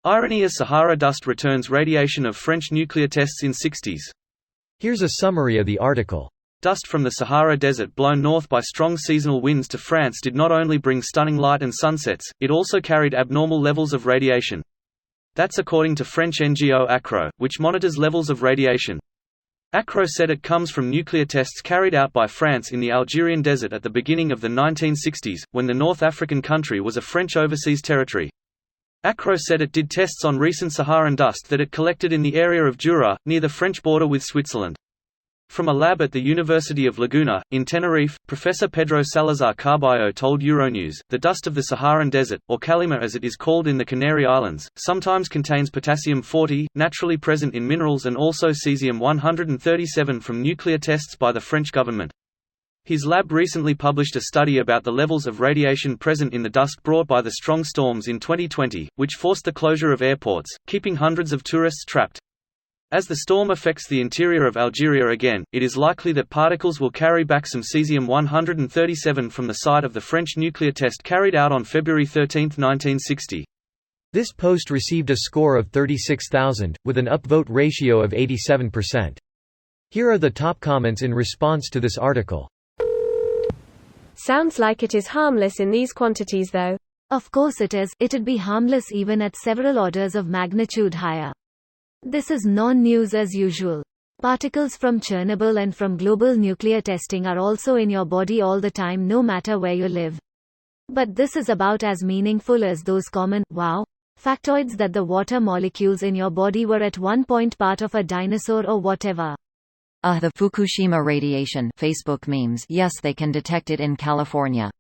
Irony as Sahara dust returns radiation of French nuclear tests in 60s. Here's a summary of the article. Dust from the Sahara Desert blown north by strong seasonal winds to France did not only bring stunning light and sunsets, it also carried abnormal levels of radiation. That's according to French NGO ACRO, which monitors levels of radiation. ACRO said it comes from nuclear tests carried out by France in the Algerian desert at the beginning of the 1960s, when the North African country was a French overseas territory. ACRO said it did tests on recent Saharan dust that it collected in the area of Jura, near the French border with Switzerland. From a lab at the University of Laguna, in Tenerife, Professor Pedro Salazar Carballo told Euronews, the dust of the Saharan Desert, or Calima as it is called in the Canary Islands, sometimes contains potassium-40, naturally present in minerals, and also cesium-137 from nuclear tests by the French government. His lab recently published a study about the levels of radiation present in the dust brought by the strong storms in 2020, which forced the closure of airports, keeping hundreds of tourists trapped. As the storm affects the interior of Algeria again, it is likely that particles will carry back some cesium-137 from the site of the French nuclear test carried out on February 13, 1960. This post received a score of 36,000, with an upvote ratio of 87%. Here are the top comments in response to this article. Sounds like it is harmless in these quantities though. Of course it is, it'd be harmless even at several orders of magnitude higher. This is non-news as usual. Particles from Chernobyl and from global nuclear testing are also in your body all the time no matter where you live. But this is about as meaningful as those common, wow, factoids that the water molecules in your body were at one point part of a dinosaur or whatever. The Fukushima radiation Facebook memes. Yes, they can detect it in California.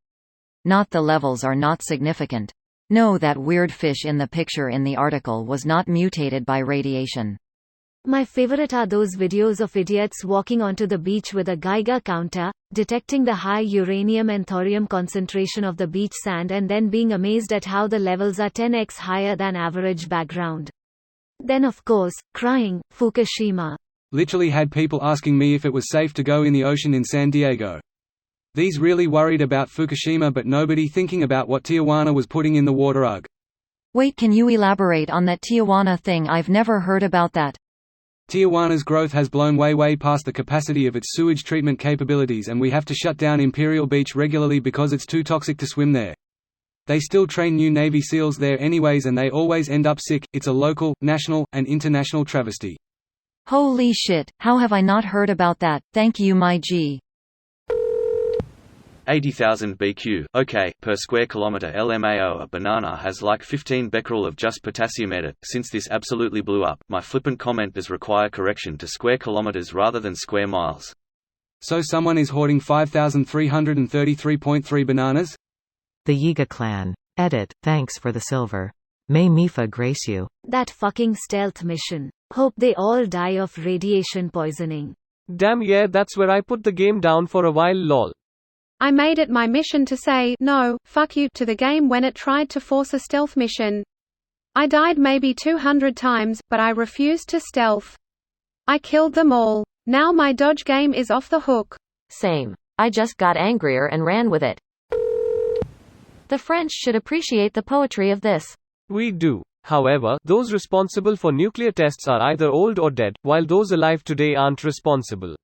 Not the levels are not significant. No, that weird fish in the picture in the article was not mutated by radiation. My favorite are those videos of idiots walking onto the beach with a Geiger counter, detecting the high uranium and thorium concentration of the beach sand and then being amazed at how the levels are 10x higher than average background. Then of course, crying, Fukushima. Literally had people asking me if it was safe to go in the ocean in San Diego. These really worried about Fukushima but nobody thinking about what Tijuana was putting in the water. Ugh. Wait, can you elaborate on that Tijuana thing? I've never heard about that. Tijuana's growth has blown way past the capacity of its sewage treatment capabilities and we have to shut down Imperial Beach regularly because it's too toxic to swim there. They still train new Navy SEALs there anyways and they always end up sick. It's a local, national, and international travesty. Holy shit, how have I not heard about that? Thank you my G. 80,000 BQ, okay, per square kilometer LMAO. A banana has like 15 becquerel of just potassium. Edit. Since this absolutely blew up, my flippant comment does require correction to square kilometers rather than square miles. So someone is hoarding 5,333.3 bananas? The Yiga clan. Edit. Thanks for the silver. May Mifa grace you. That fucking stealth mission. Hope they all die of radiation poisoning. Damn yeah, that's where I put the game down for a while lol. I made it my mission to say, no, fuck you, to the game when it tried to force a stealth mission. I died maybe 200 times, but I refused to stealth. I killed them all. Now my dodge game is off the hook. Same. I just got angrier and ran with it. The French should appreciate the poetry of this. We do. However, those responsible for nuclear tests are either old or dead, while those alive today aren't responsible.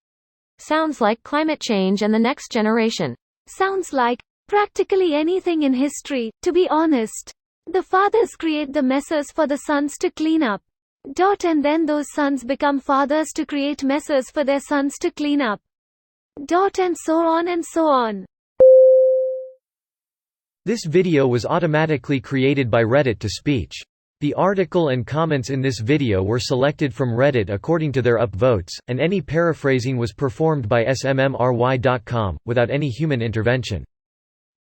Sounds like climate change and the next generation. Sounds like practically anything in history, to be honest. The fathers create the messes for the sons to clean up. And then those sons become fathers to create messes for their sons to clean up. And so on and so on. This video was automatically created by Reddit to speech. The article and comments in this video were selected from Reddit according to their upvotes, and any paraphrasing was performed by smmry.com, without any human intervention.